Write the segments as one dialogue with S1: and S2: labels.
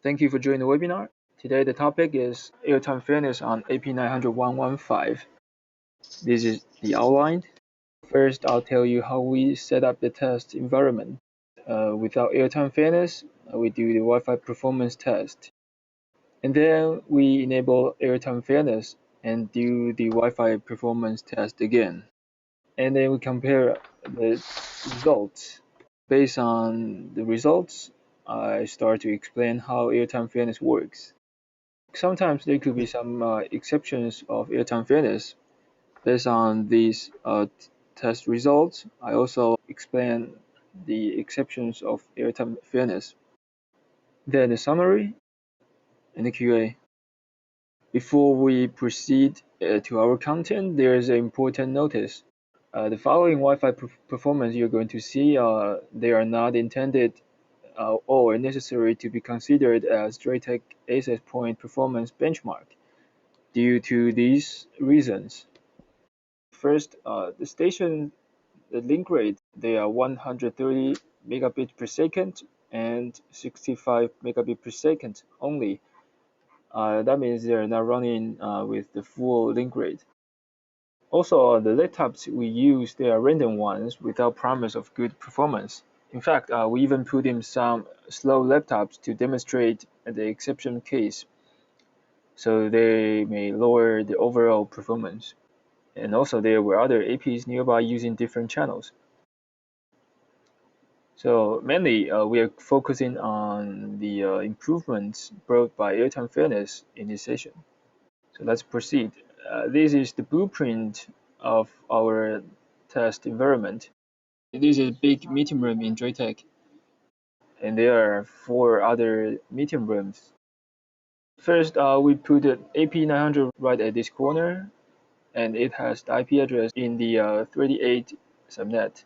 S1: Thank you for joining the webinar. Today the topic is airtime fairness on AP900 This is the outline. First, I'll tell you how we set up the test environment. Without airtime fairness, we do the Wi-Fi performance test. And then we enable airtime fairness and do the Wi-Fi performance test again. And then we compare the results. Based on the results, I start to explain how airtime fairness works. Sometimes there could be some exceptions of airtime fairness. Based on these test results, I also explain the exceptions of airtime fairness. Then the summary and the QA. Before we proceed to our content, there is an important notice. The following Wi-Fi performance you're going to see, they are not intended or necessary to be considered as Draytek access point performance benchmark due to these reasons. First, the link rate, they are 130 megabit per second and 65 megabit per second only. That means they're not running with the full link rate. Also, the laptops we use, they are random ones without promise of good performance. In fact, we even put in some slow laptops to demonstrate the exception case, so they may lower the overall performance. And also there were other APs nearby using different channels. So mainly we are focusing on the improvements brought by airtime fairness in this session. So let's proceed. This is the blueprint of our test environment. This is a big meeting room in Draytek, and there are 4 other meeting rooms. First, we put the AP900 right at this corner, and it has the IP address in the 38 subnet.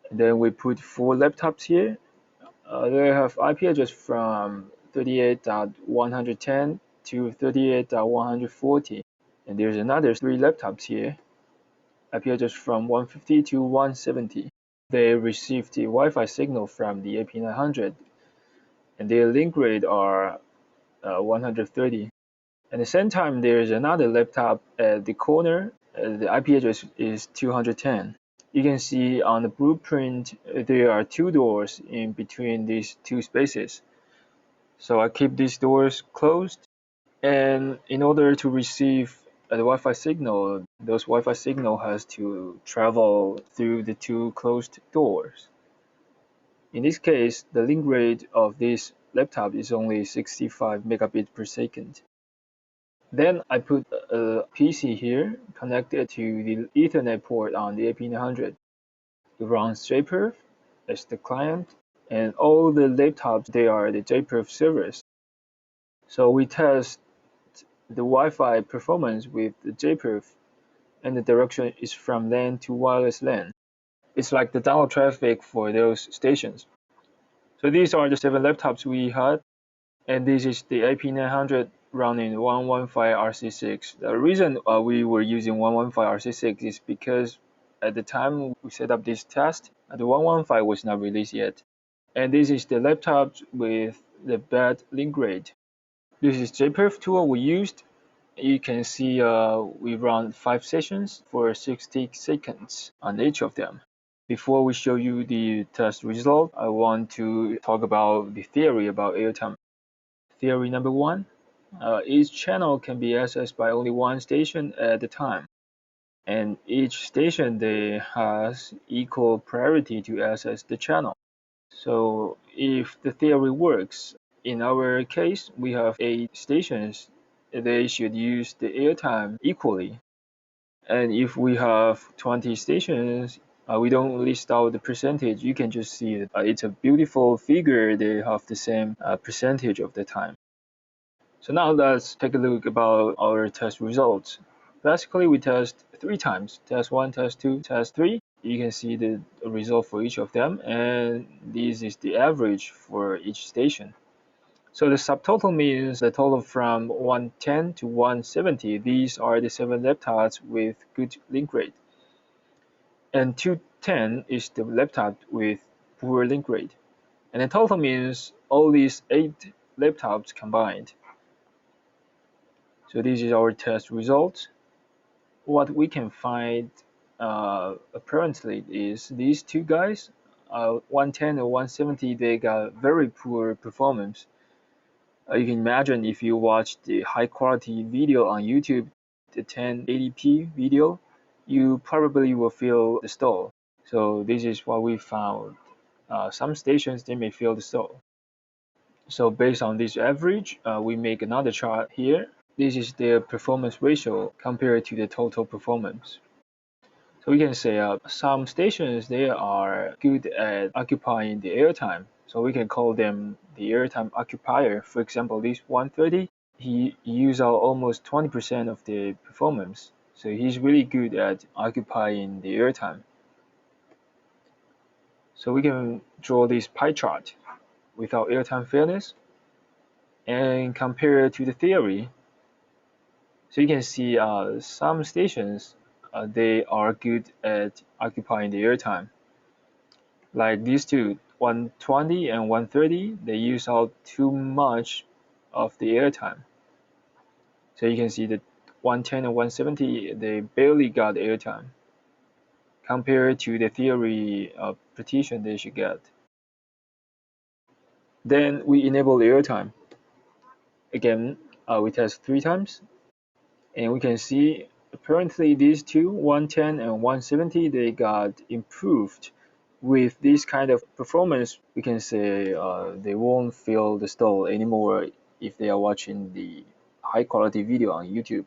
S1: And then we put 4 laptops here. They have IP address from 38.110 to 38.140. And there's another 3 laptops here, IP address from 150 to 170. They receive the Wi-Fi signal from the AP900, and their link rate are 130. At the same time, there is another laptop at the corner. The IP address is 210. You can see on the blueprint there are 2 doors in between these 2 spaces. So I keep these doors closed, and in order to receive the Wi-Fi signal, those Wi-Fi signal has to travel through the 2 closed doors. In this case, the link rate of this laptop is only 65 megabit per second. Then I put a PC here connected to the Ethernet port on the AP900. It runs JPerf as the client, and all the laptops, they are the JPerf servers. So we test the Wi-Fi performance with the JPerf, and the direction is from LAN to wireless LAN. It's like the download traffic for those stations. So these are the 7 laptops we had, and this is the AP900 running 115RC6. The reason we were using 115RC6 is because at the time we set up this test, the 115 was not released yet. And this is the laptop with the bad link rate. This is JPerf tool we used. You can see we run 5 sessions for 60 seconds on each of them. Before we show you the test result, I want to talk about the theory about airtime. Theory number 1, each channel can be accessed by only one station at a time, and each station they has equal priority to access the channel. So if the theory works, in our case we have 8 stations, they should use the airtime equally. And if we have 20 stations, we don't list out the percentage. You can just see it. It's a beautiful figure. They have the same percentage of the time. So now let's take a look about our test results. Basically, we test 3 times. Test 1, test 2, test 3. You can see the result for each of them, and this is the average for each station. So the subtotal means the total from 110 to 170. These are the 7 laptops with good link rate. And 210 is the laptop with poor link rate. And the total means all these 8 laptops combined. So this is our test result. What we can find apparently is these two guys, 110 and 170, they got very poor performance. You can imagine if you watch the high quality video on YouTube, the 1080p video, you probably will feel the stall. So this is what we found. Some stations, they may feel the stall. So based on this average, we make another chart here. This is their performance ratio compared to the total performance. So we can say some stations, they are good at occupying the airtime. So we can call them the airtime occupier. For example, this 130, he used out almost 20% of the performance. So he's really good at occupying the airtime. So we can draw this pie chart without airtime fairness and compare it to the theory. So you can see some stations, they are good at occupying the airtime. Like these two, 120 and 130, they use out too much of the airtime. So you can see that 110 and 170, they barely got airtime compared to the theory partition they should get. Then we enable the airtime. Again, we test 3 times, and we can see apparently these two, 110 and 170, they got improved. With this kind of performance, we can say they won't feel the stall anymore if they are watching the high quality video on YouTube.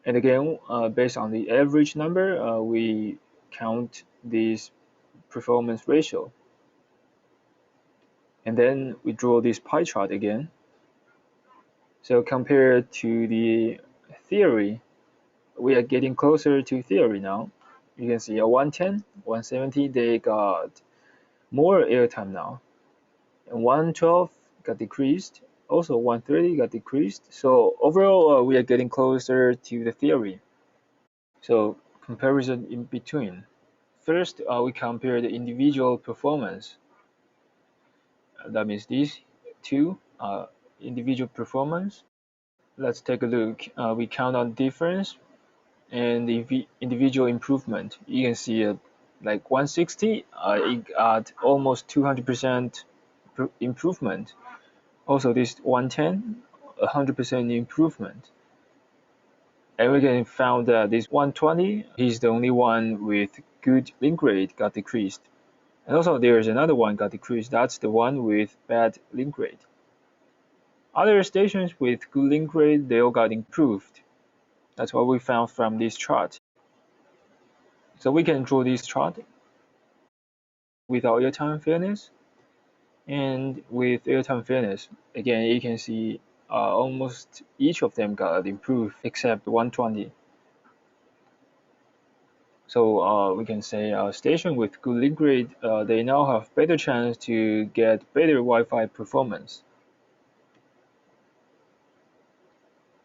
S1: And again, based on the average number, we count this performance ratio. And then we draw this pie chart again. So compared to the theory, we are getting closer to theory now. You can see a 110, 170, they got more airtime now. And 112 got decreased. Also 130 got decreased. So overall, we are getting closer to the theory. So comparison in between. First, we compare the individual performance. That means these two individual performance. Let's take a look. We count on difference and the individual improvement. You can see like 160, it got almost 200% improvement. Also this 110, 100% improvement. And we can found that this 120, he's the only one with good link rate got decreased. And also there's another one got decreased. That's the one with bad link rate. Other stations with good link rate, they all got improved. That's what we found from this chart. So we can draw this chart without airtime fairness and with airtime fairness. Again, you can see almost each of them got improved except 120. So we can say station with good link rate, they now have better chance to get better Wi-Fi performance.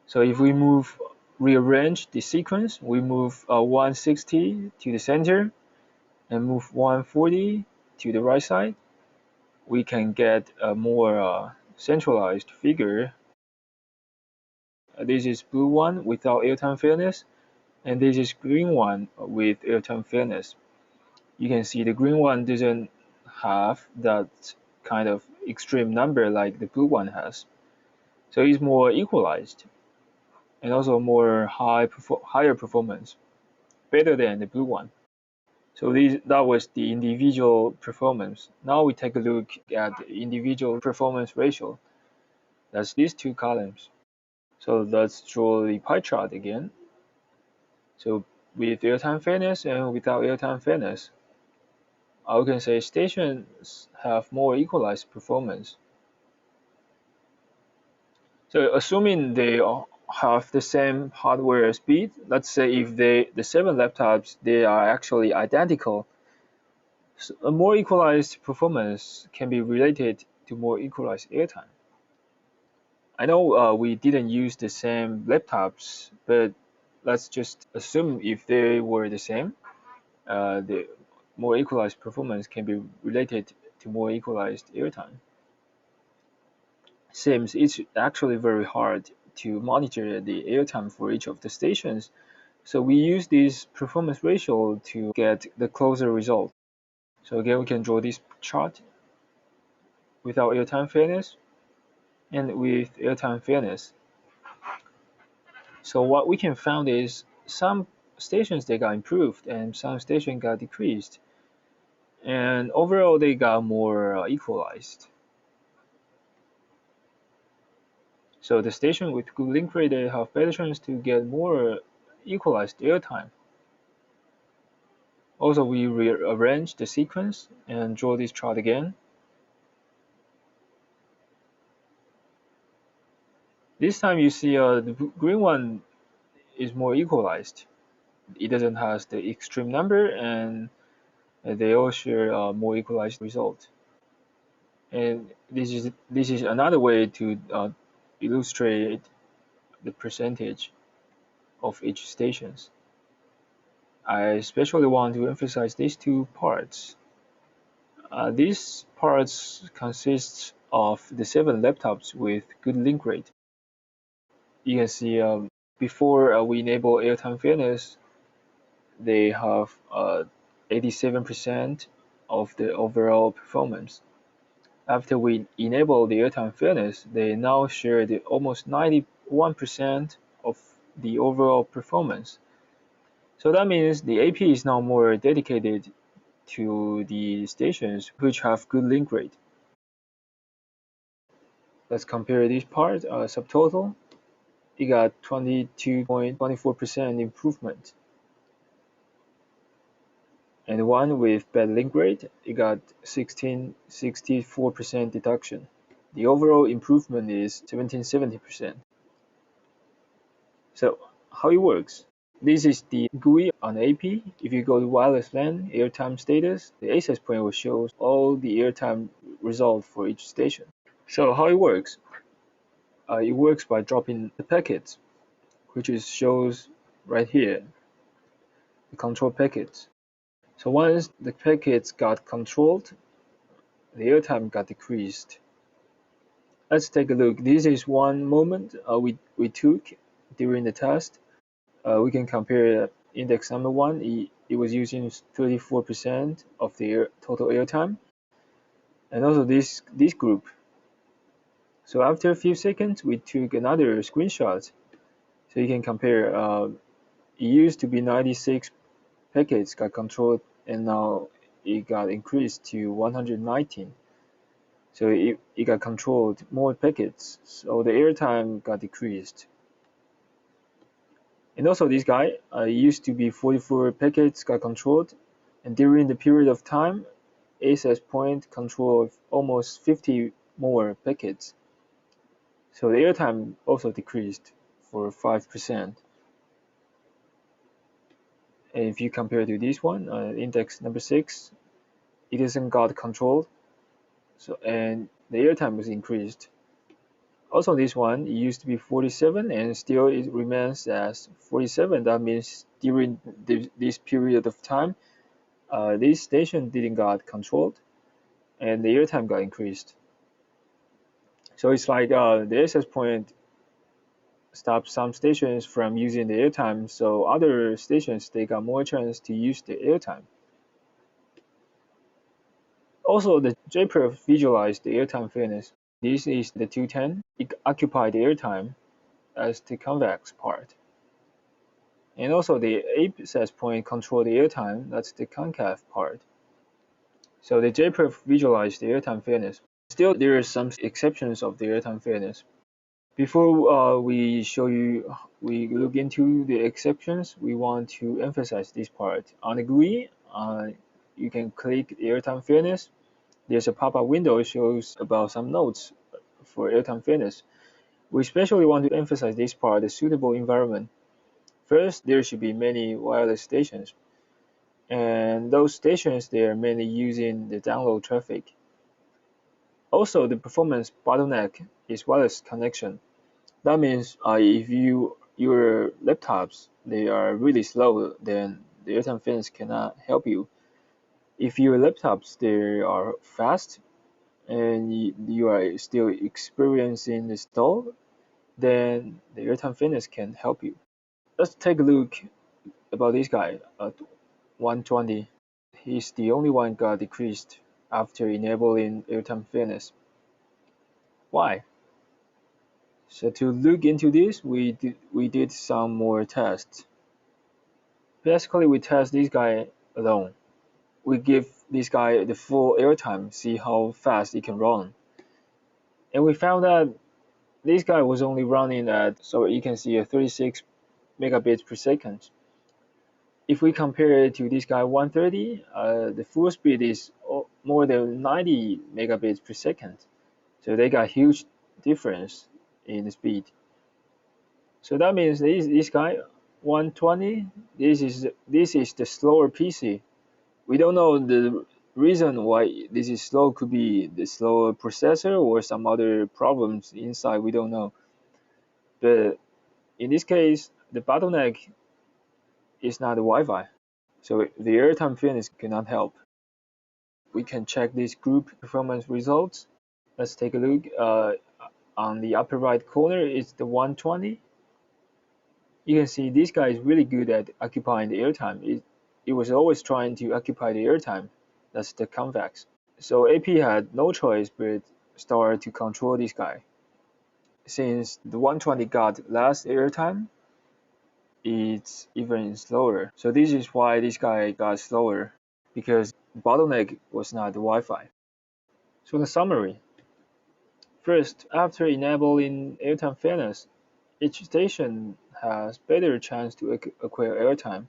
S1: So if we rearrange the sequence, we move 160 to the center and move 140 to the right side, we can get a more centralized figure. This is blue one without airtime fairness, and this is green one with airtime fairness. You can see the green one doesn't have that kind of extreme number like the blue one has. So it's more equalized and also more higher performance, better than the blue one. So that was the individual performance. Now we take a look at the individual performance ratio. That's these two columns. So let's draw the pie chart again. So with airtime fairness and without airtime fairness, I can say stations have more equalized performance. So assuming they have the same hardware speed, let's say if the 7 laptops, they are actually identical, so a more equalized performance can be related to more equalized airtime. I know we didn't use the same laptops, but let's just assume if they were the same, the more equalized performance can be related to more equalized airtime. Seems it's actually very hard to monitor the airtime for each of the stations, so we use this performance ratio to get the closer result. So again, we can draw this chart without airtime fairness and with airtime fairness. So what we can find is some stations they got improved and some stations got decreased, and overall they got more equalized. So the station with good link rate they have better chance to get more equalized airtime. Also, we rearrange the sequence and draw this chart again. This time you see the green one is more equalized. It doesn't have the extreme number, and they all share a more equalized result. And this is another way to illustrate the percentage of each stations. I especially want to emphasize these two parts. These parts consist of the 7 laptops with good link rate. You can see before we enable airtime fairness, they have 87% of the overall performance. After we enable the airtime fairness, they now share the almost 91% of the overall performance. So that means the AP is now more dedicated to the stations which have good link rate. Let's compare this part, subtotal. It got 22.24% improvement. And one with bad link rate, it got 1664% deduction. The overall improvement is 1770%. So how it works? This is the GUI on AP. If you go to wireless LAN airtime status, the access point will show all the airtime results for each station. So how it works? It works by dropping the packets, which is shows right here, the control packets. So once the packets got controlled, the airtime got decreased. Let's take a look. This is one moment we took during the test. We can compare index number 1. It was using 34% of the total airtime, and also this group. So after a few seconds, we took another screenshot, so you can compare. It used to be 96 packets got controlled, and now it got increased to 119. So it got controlled more packets, so the airtime got decreased. And also this guy used to be 44 packets got controlled, and during the period of time, access point controlled almost 50 more packets. So the airtime also decreased for 5%. And if you compare to this one, index number 6, it isn't got controlled, so and the airtime was increased. Also this one, it used to be 47 and still it remains as 47. That means during this period of time, this station didn't got controlled and the airtime got increased. So it's like the access point stopped some stations from using the airtime, so other stations they got more chance to use the airtime. Also, the JPerf visualized the airtime fairness. This is the 210. It occupied the airtime as the convex part. And also the access point control the airtime, that's the concave part. So the JPerf visualized the airtime fairness. Still, there are some exceptions of the airtime fairness. Before we look into the exceptions, we want to emphasize this part. On the GUI, you can click the airtime fairness. There's a pop-up window that shows about some notes for airtime fairness. We especially want to emphasize this part, the suitable environment. First, there should be many wireless stations, and those stations they are mainly using the download traffic. Also, the performance bottleneck is wireless connection. That means if your laptops they are really slow, then the airtime fairness cannot help you. If your laptops they are fast and you are still experiencing the stall, then the airtime fitness can help you. Let's take a look about this guy at 120. He's the only one got decreased after enabling airtime fitness. Why? So to look into this, we did some more tests. Basically, we test this guy alone. We give this guy the full airtime, see how fast he can run. And we found that this guy was only running at, so you can see a 36 megabits per second. If we compare it to this guy 130, the full speed is more than 90 megabits per second. So they got huge difference in the speed. So that means this guy 120, this is the slower PC. We don't know the reason why this is slow. Could be the slower processor or some other problems inside. We don't know. But in this case, the bottleneck is not the Wi-Fi. So the airtime fitness cannot help. We can check this group performance results. Let's take a look. On the upper right corner is the 120. You can see this guy is really good at occupying the airtime. It was always trying to occupy the airtime. That's the convex. So AP had no choice but start to control this guy. Since the 120 got less airtime, it's even slower. So this is why this guy got slower, because the bottleneck was not the Wi-Fi. So the summary. First, after enabling airtime fairness, each station has better chance to acquire airtime.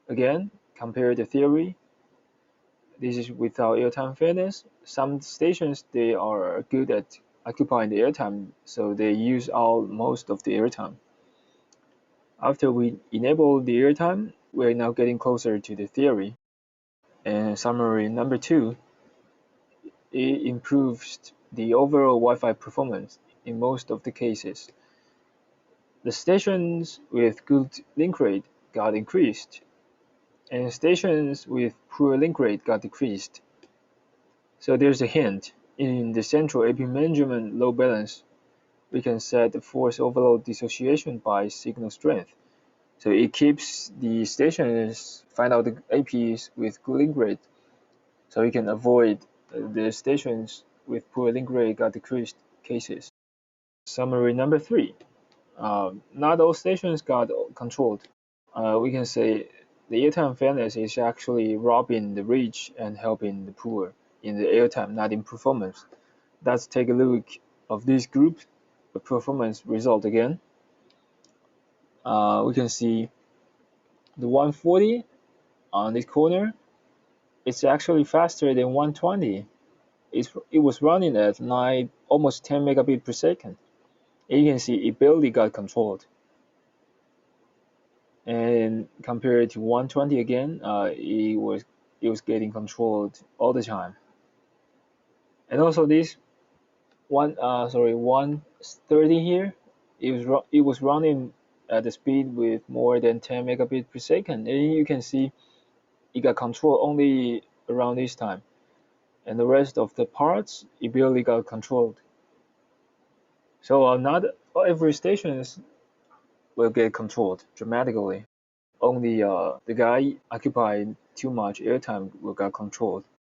S1: Again, compare the theory. This is without airtime fairness. Some stations they are good at occupying the airtime, so they use all most of the airtime. After we enable the airtime, we're now getting closer to the theory. And summary number 2, it improves the overall Wi-Fi performance in most of the cases. The stations with good link rate got increased, and stations with poor link rate got decreased. So there's a hint. In the central AP management load balance, we can set the force overload dissociation by signal strength. So it keeps the stations find out the APs with good link rate, so we can avoid the stations with poor link rate got decreased cases. Summary number 3. Not all stations got controlled. We can say the airtime fairness is actually robbing the rich and helping the poor in the airtime, not in performance. Let's take a look of this group, the performance result again. We can see the 140 on this corner. It's actually faster than 120. It was running at almost 10 megabit per second. And you can see it barely got controlled. And compared to 120 again, it was getting controlled all the time. And also this 130 here, it was running at the speed with more than 10 megabit per second, and you can see it got controlled only around this time, and the rest of the parts it barely got controlled. So not every stations will get controlled dramatically. Only the guy occupying too much airtime will get controlled.